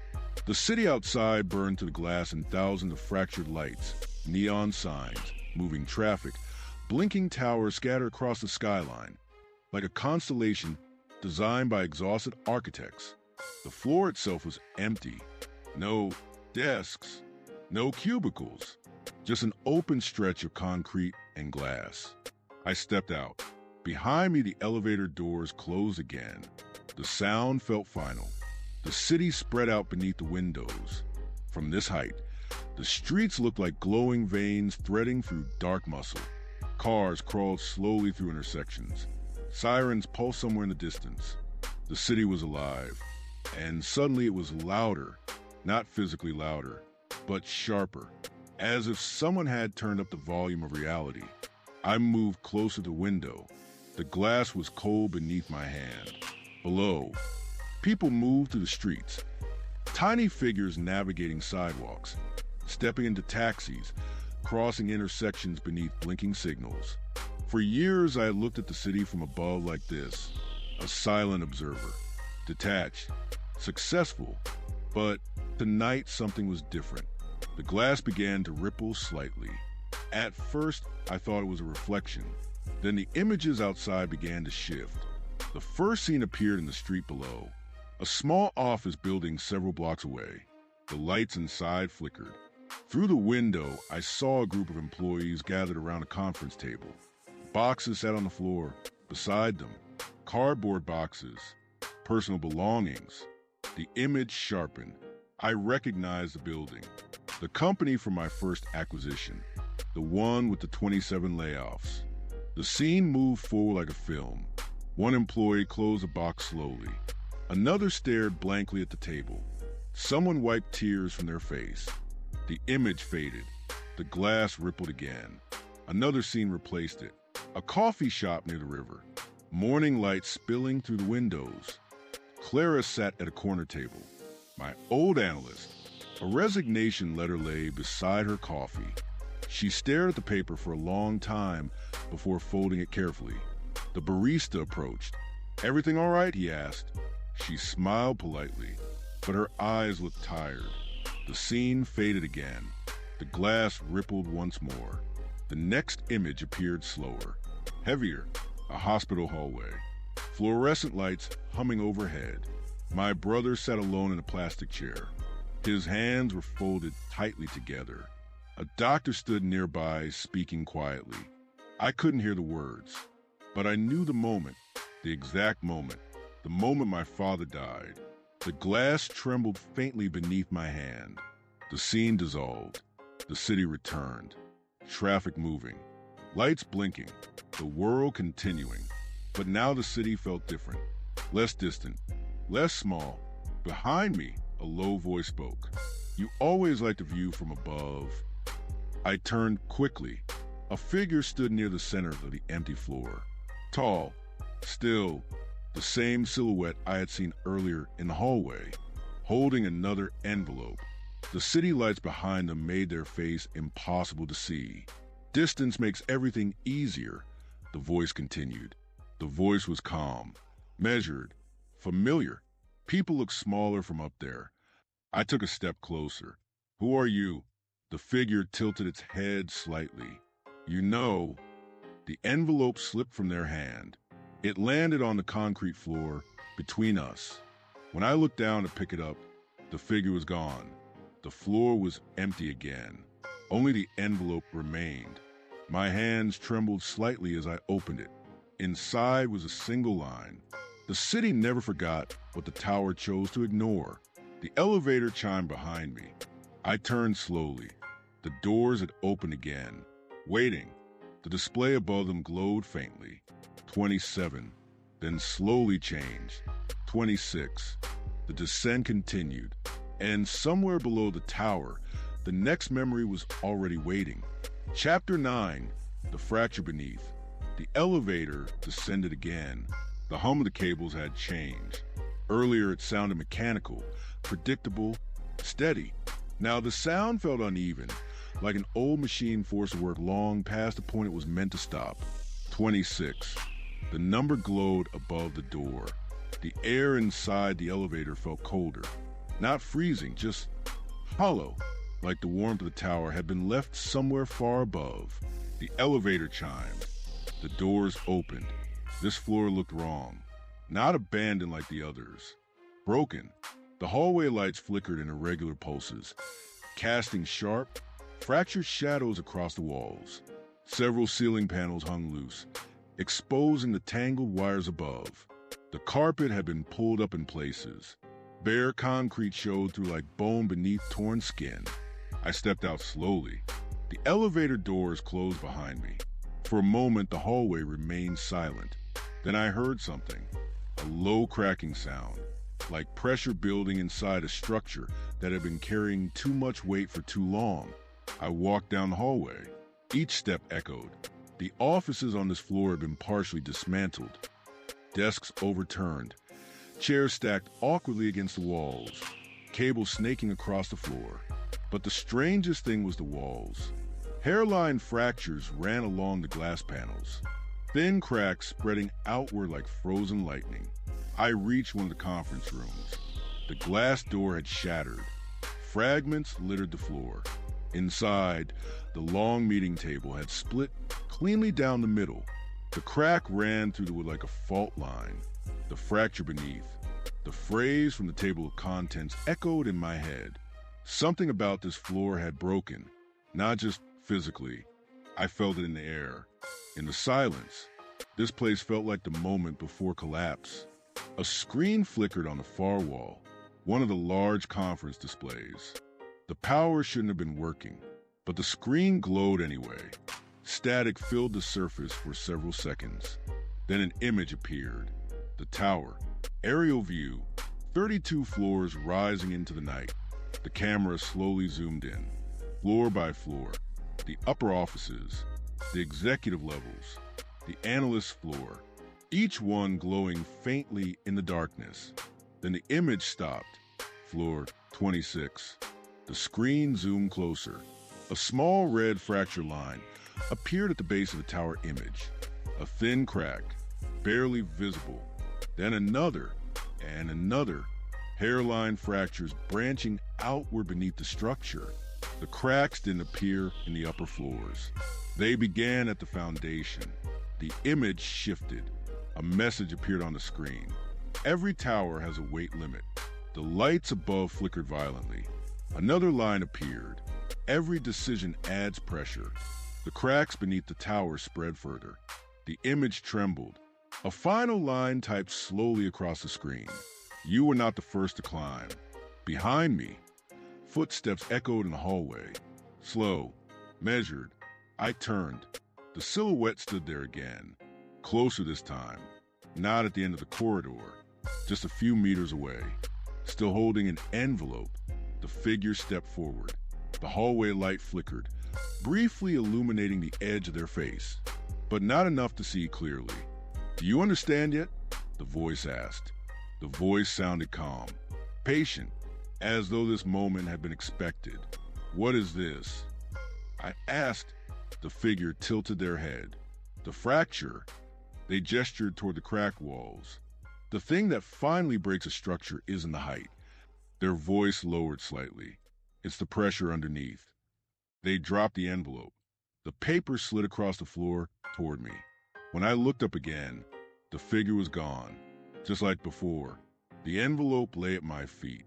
The city outside burned to the glass in thousands of fractured lights, neon signs, moving traffic, blinking towers scattered across the skyline, like a constellation designed by exhausted architects. The floor itself was empty. No desks, no cubicles, just an open stretch of concrete and glass. I stepped out. Behind me, the elevator doors closed again. The sound felt final. The city spread out beneath the windows. From this height, the streets looked like glowing veins threading through dark muscle. Cars crawled slowly through intersections. Sirens pulsed somewhere in the distance. The city was alive. And suddenly it was louder. Not physically louder, but sharper. As if someone had turned up the volume of reality. I moved closer to the window. The glass was cold beneath my hand. Below, people moved through the streets. Tiny figures navigating sidewalks, stepping into taxis, crossing intersections beneath blinking signals. For years, I had looked at the city from above like this, a silent observer, detached, successful, but tonight something was different. The glass began to ripple slightly. At first, I thought it was a reflection. Then the images outside began to shift. The first scene appeared in the street below, a small office building several blocks away. The lights inside flickered. Through the window, I saw a group of employees gathered around a conference table. Boxes sat on the floor. Beside them, cardboard boxes, personal belongings. The image sharpened. I recognized the building. The company from my first acquisition. The one with the 27 layoffs. The scene moved forward like a film. One employee closed a box slowly. Another stared blankly at the table. Someone wiped tears from their face. The image faded. The glass rippled again. Another scene replaced it. A coffee shop near the river. Morning light spilling through the windows. Clara sat at a corner table. My old analyst. A resignation letter lay beside her coffee. She stared at the paper for a long time before folding it carefully. The barista approached. "Everything all right?" he asked. She smiled politely, but her eyes looked tired. The scene faded again. The glass rippled once more. The next image appeared slower, heavier, a hospital hallway. Fluorescent lights humming overhead. My brother sat alone in a plastic chair. His hands were folded tightly together. A doctor stood nearby, speaking quietly. I couldn't hear the words, but I knew the moment, the exact moment, the moment my father died. The glass trembled faintly beneath my hand. The scene dissolved. The city returned. Traffic moving. Lights blinking. The world continuing. But now the city felt different. Less distant. Less small. Behind me, A low voice spoke. "You always like the view from above." I turned quickly. A figure stood near the center of the empty floor. Tall, still, the same silhouette I had seen earlier in the hallway, holding another envelope. The city lights behind them made their face impossible to see. "Distance makes everything easier," the voice continued. The voice was calm, measured, familiar. "People look smaller from up there." I took a step closer. "Who are you?" The figure tilted its head slightly. "You know." The envelope slipped from their hand. It landed on the concrete floor between us. When I looked down to pick it up, the figure was gone. The floor was empty again. Only the envelope remained. My hands trembled slightly as I opened it. Inside was a single line. The city never forgot what the tower chose to ignore. The elevator chimed behind me. I turned slowly. The doors had opened again. Waiting. The display above them glowed faintly. 27. Then slowly changed. 26. The descent continued. And somewhere below the tower, the next memory was already waiting. Chapter 9. The fracture beneath. The elevator descended again. The hum of the cables had changed. Earlier it sounded mechanical, predictable, steady. Now the sound felt uneven, like an old machine forced to work long past the point it was meant to stop. 26. The number glowed above the door. The air inside the elevator felt colder. Not freezing, just hollow, like the warmth of the tower had been left somewhere far above. The elevator chimed. The doors opened. This floor looked wrong. Not abandoned like the others. Broken. The hallway lights flickered in irregular pulses, casting sharp, fractured shadows across the walls. Several ceiling panels hung loose, exposing the tangled wires above. The carpet had been pulled up in places. Bare concrete showed through like bone beneath torn skin. I stepped out slowly. The elevator doors closed behind me. For a moment, the hallway remained silent. Then I heard something, a low cracking sound, like pressure building inside a structure that had been carrying too much weight for too long. I walked down the hallway. Each step echoed. The offices on this floor had been partially dismantled. Desks overturned. Chairs stacked awkwardly against the walls. Cables snaking across the floor. But the strangest thing was the walls. Hairline fractures ran along the glass panels. Thin cracks spreading outward like frozen lightning. I reached one of the conference rooms. The glass door had shattered. Fragments littered the floor. Inside, the long meeting table had split cleanly down the middle. The crack ran through the wood like a fault line. The fracture beneath. The phrase from the table of contents echoed in my head. Something about this floor had broken, not just physically. I felt it in the air, in the silence. This place felt like the moment before collapse. A screen flickered on the far wall, one of the large conference displays. The power shouldn't have been working, but the screen glowed anyway. Static filled the surface for several seconds. Then an image appeared. The tower, aerial view, 32 floors rising into the night. The camera slowly zoomed in, floor by floor. The upper offices, the executive levels, the analyst floor, each one glowing faintly in the darkness. Then the image stopped. Floor 26. The screen zoomed closer. A small red fracture line appeared at the base of the tower image. A thin crack, barely visible. Then another and another. Hairline fractures branching outward beneath the structure. The cracks didn't appear in the upper floors. They began at the foundation. The image shifted. A message appeared on the screen. Every tower has a weight limit. The lights above flickered violently. Another line appeared. Every decision adds pressure. The cracks beneath the tower spread further. The image trembled. A final line typed slowly across the screen. You were not the first to climb. Behind me, footsteps echoed in the hallway. Slow, measured. I turned. The silhouette stood there again. Closer this time. Not at the end of the corridor. Just a few meters away. Still holding an envelope, the figure stepped forward. The hallway light flickered, briefly illuminating the edge of their face, but not enough to see clearly. "Do you understand yet?" the voice asked. The voice sounded calm, patient, as though this moment had been expected. "What is this?" I asked. The figure tilted their head. "The fracture." They gestured toward the cracked walls. "The thing that finally breaks a structure isn't the height." Their voice lowered slightly. "It's the pressure underneath." They dropped the envelope. The paper slid across the floor toward me. When I looked up again, the figure was gone, just like before. The envelope lay at my feet.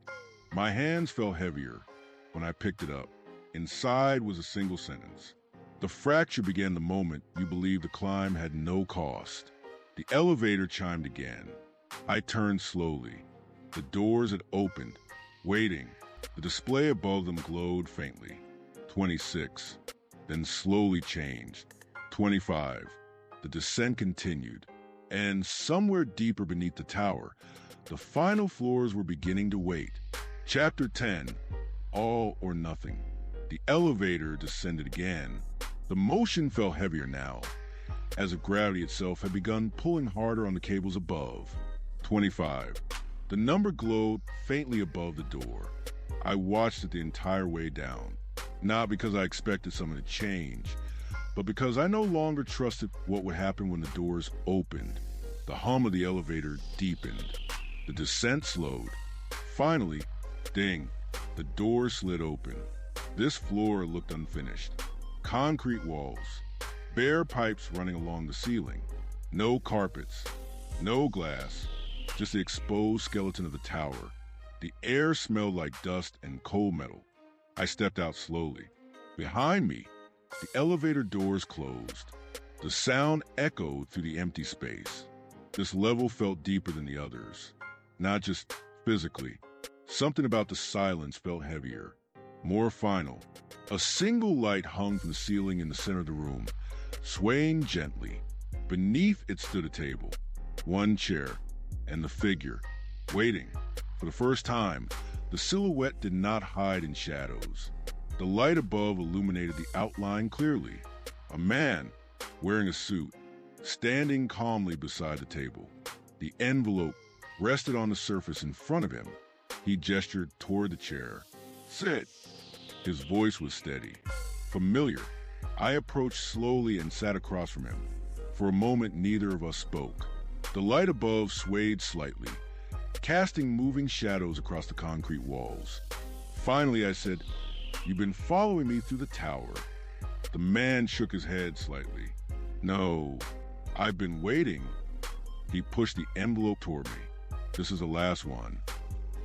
My hands felt heavier when I picked it up. Inside was a single sentence. "The fracture began the moment you believed the climb had no cost." The elevator chimed again. I turned slowly. The doors had opened, waiting. The display above them glowed faintly. 26, then slowly changed. 25. The descent continued, and somewhere deeper beneath the tower, the final floors were beginning to wait. Chapter 10, All or Nothing. The elevator descended again. The motion felt heavier now, as if gravity itself had begun pulling harder on the cables above. 25. The number glowed faintly above the door. I watched it the entire way down, not because I expected something to change, but because I no longer trusted what would happen when the doors opened. The hum of the elevator deepened. The descent slowed. Finally, ding, the door slid open. This floor looked unfinished. Concrete walls, bare pipes running along the ceiling. No carpets, no glass, just the exposed skeleton of the tower. The air smelled like dust and coal metal. I stepped out slowly. Behind me, the elevator doors closed. The sound echoed through the empty space. This level felt deeper than the others. Not just physically. Something about the silence felt heavier, more final. A single light hung from the ceiling in the center of the room, swaying gently. Beneath it stood a table, one chair, and the figure, waiting. For the first time, the silhouette did not hide in shadows. The light above illuminated the outline clearly. A man, wearing a suit, standing calmly beside the table. The envelope rested on the surface in front of him. He gestured toward the chair. "Sit." His voice was steady, familiar. I approached slowly and sat across from him. For a moment, neither of us spoke. The light above swayed slightly, casting moving shadows across the concrete walls. Finally, I said, "You've been following me through the tower." The man shook his head slightly. "No, I've been waiting." He pushed the envelope toward me. "This is the last one."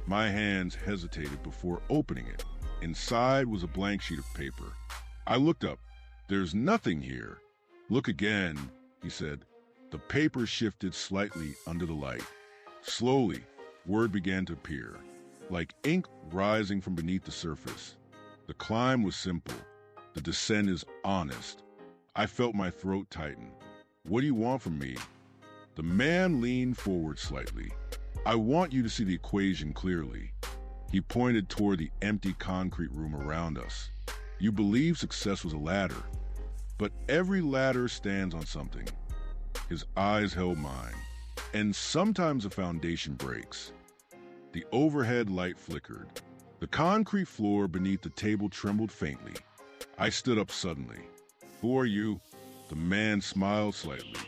My hands hesitated before opening it. Inside was a blank sheet of paper. I looked up. "There's nothing here." "Look again," he said. The paper shifted slightly under the light. Slowly, word began to appear, like ink rising from beneath the surface. The climb was simple. The descent is honest. I felt my throat tighten. "What do you want from me?" The man leaned forward slightly. "I want you to see the equation clearly." He pointed toward the empty concrete room around us. "You believe success was a ladder, but every ladder stands on something." His eyes held mine. "And sometimes the foundation breaks." The overhead light flickered. The concrete floor beneath the table trembled faintly. I stood up suddenly. "Who are you?" The man smiled slightly.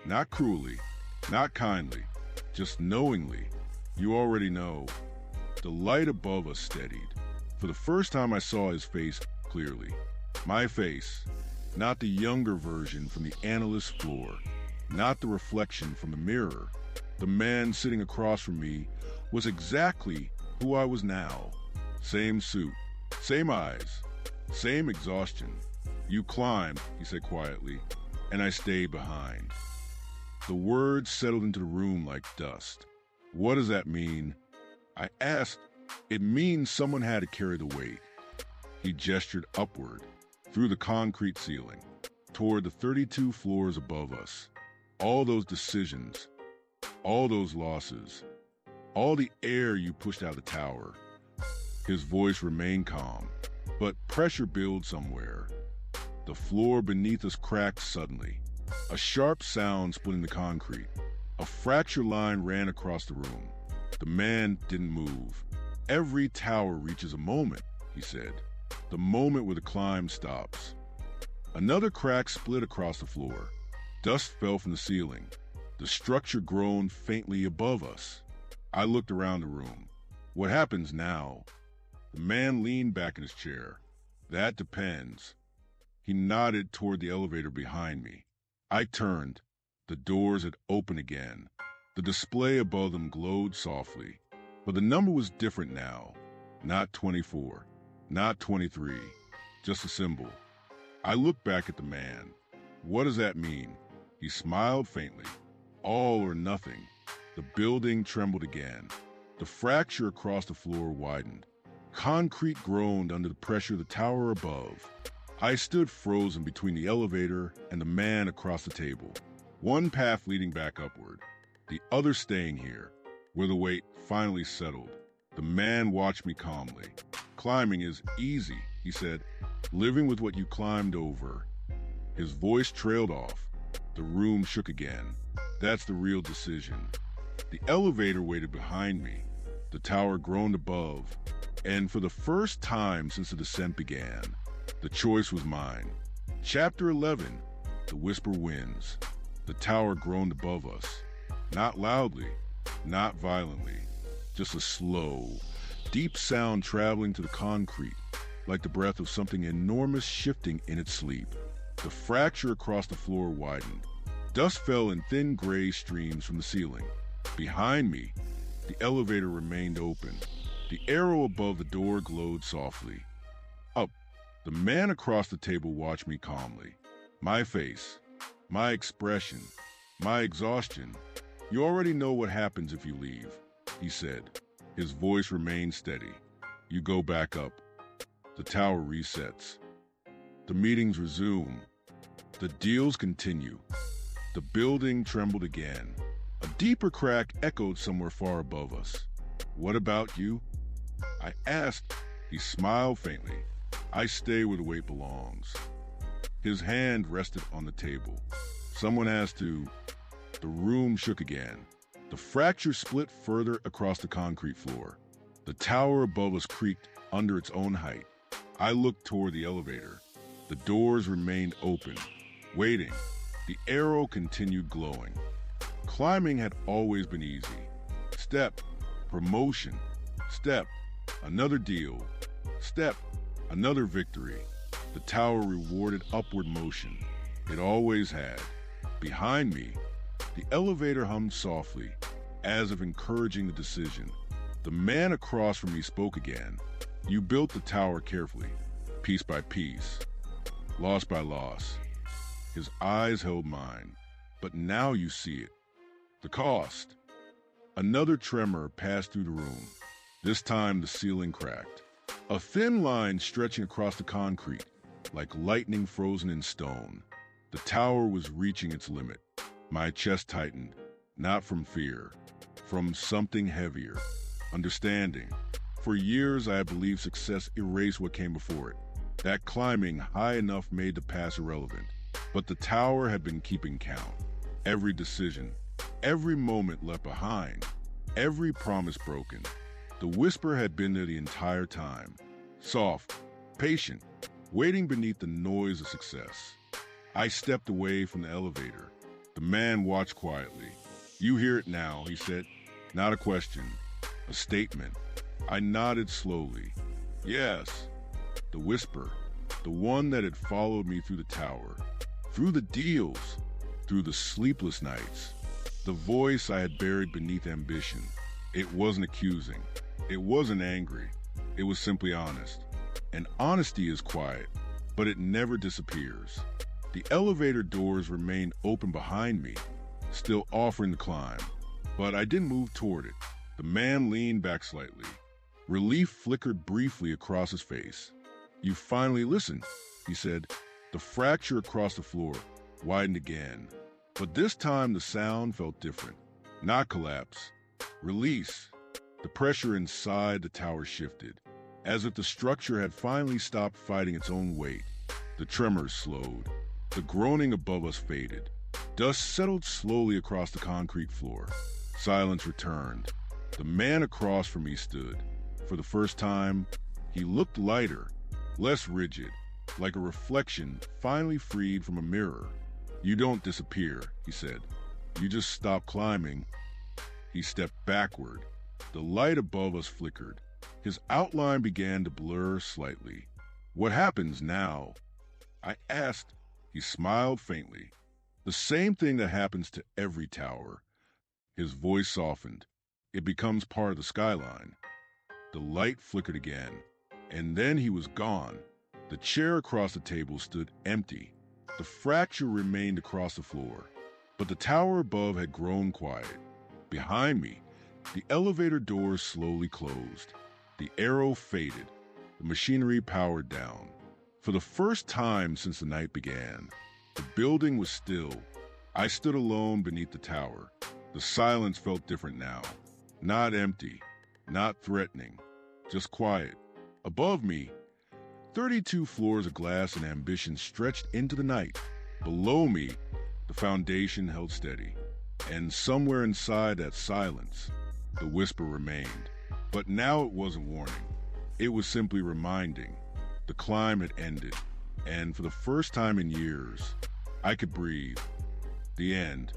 Not cruelly, not kindly, just knowingly. "You already know." The light above us steadied. For the first time I saw his face clearly. My face, not the younger version from the analyst's floor, not the reflection from the mirror. The man sitting across from me was exactly who I was now. Same suit, same eyes, same exhaustion. "You climbed," he said quietly, "and I stayed behind." The words settled into the room like dust. "What does that mean?" I asked. "It means someone had to carry the weight." He gestured upward, through the concrete ceiling, toward the 32 floors above us. All those decisions, all those losses, All the air you pushed out of the tower. His voice remained calm, but pressure built somewhere. The floor beneath us cracked suddenly. A sharp sound splitting the concrete. A fracture line ran across the room. The man didn't move. Every tower reaches a moment, he said. The moment where the climb stops. Another crack split across the floor. Dust fell from the ceiling. The structure groaned faintly above us. I looked around the room. What happens now? The man leaned back in his chair. That depends. He nodded toward the elevator behind me. I turned. The doors had opened again. The display above them glowed softly. But the number was different now. Not 24. Not 23. Just a symbol. I looked back at the man. What does that mean? He smiled faintly. All or nothing. The building trembled again. The fracture across the floor widened. Concrete groaned under the pressure of the tower above. I stood frozen between the elevator and the man across the table. One path leading back upward, the other staying here, where the weight finally settled. The man watched me calmly. Climbing is easy, he said. Living with what you climbed over. His voice trailed off. The room shook again. That's the real decision. The elevator waited behind me. The tower groaned above. And for the first time since the descent began, the choice was mine. Chapter 11, The Whisper Wins. The tower groaned above us. Not loudly, not violently, just a slow, deep sound traveling to the concrete, like the breath of something enormous shifting in its sleep. The fracture across the floor widened. Dust fell in thin gray streams from the ceiling. Behind me, the elevator remained open. The arrow above the door glowed softly. Up. The man across the table watched me calmly. My face, my expression, my exhaustion. You already know what happens if you leave, he said. His voice remained steady. You go back up. The tower resets. The meetings resume. The deals continue. The building trembled again. A deeper crack echoed somewhere far above us. What about you? I asked. He smiled faintly. I stay where the weight belongs. His hand rested on the table. Someone has to... The room shook again. The fracture split further across the concrete floor. The tower above us creaked under its own height. I looked toward the elevator. The doors remained open, waiting. The arrow continued glowing. Climbing had always been easy. Step, promotion. Step, another deal. Step, another victory. The tower rewarded upward motion. It always had. Behind me, the elevator hummed softly, as if encouraging the decision. The man across from me spoke again. You built the tower carefully, piece by piece, loss by loss. His eyes held mine, but now you see it. The cost. Another tremor passed through the room. This time the ceiling cracked. A thin line stretching across the concrete, like lightning frozen in stone. The tower was reaching its limit. My chest tightened, not from fear, from something heavier. Understanding. For years I had believed success erased what came before it. That climbing high enough made the past irrelevant. But the tower had been keeping count. Every decision, every moment left behind, every promise broken. The whisper had been there the entire time. Soft, patient, waiting beneath the noise of success. I stepped away from the elevator. The man watched quietly. You hear it now, he said. Not a question, a statement. I nodded slowly. Yes, the whisper, the one that had followed me through the tower, through the deals, through the sleepless nights. The voice I had buried beneath ambition. It wasn't accusing. It wasn't angry. It was simply honest. And honesty is quiet, but it never disappears. The elevator doors remained open behind me, still offering the climb. But I didn't move toward it. The man leaned back slightly. Relief flickered briefly across his face. You finally listened, he said. The fracture across the floor widened again. But this time the sound felt different. Not collapse. Release. The pressure inside the tower shifted, as if the structure had finally stopped fighting its own weight. The tremors slowed. The groaning above us faded. Dust settled slowly across the concrete floor. Silence returned. The man across from me stood. For the first time, he looked lighter, less rigid, like a reflection finally freed from a mirror. "You don't disappear," he said. "You just stop climbing." He stepped backward. The light above us flickered. His outline began to blur slightly. "What happens now?" I asked. He smiled faintly. "The same thing that happens to every tower." His voice softened. "It becomes part of the skyline." The light flickered again, and then he was gone. The chair across the table stood empty. The fracture remained across the floor, but the tower above had grown quiet. Behind me, the elevator doors slowly closed. The arrow faded. The machinery powered down. For the first time since the night began, the building was still. I stood alone beneath the tower. The silence felt different now. Not empty, not threatening, just quiet. Above me, 32 floors of glass and ambition stretched into the night. Below me, the foundation held steady. And somewhere inside that silence, the whisper remained. But now it wasn't warning. It was simply reminding. The climb had ended, and for the first time in years, I could breathe. The end.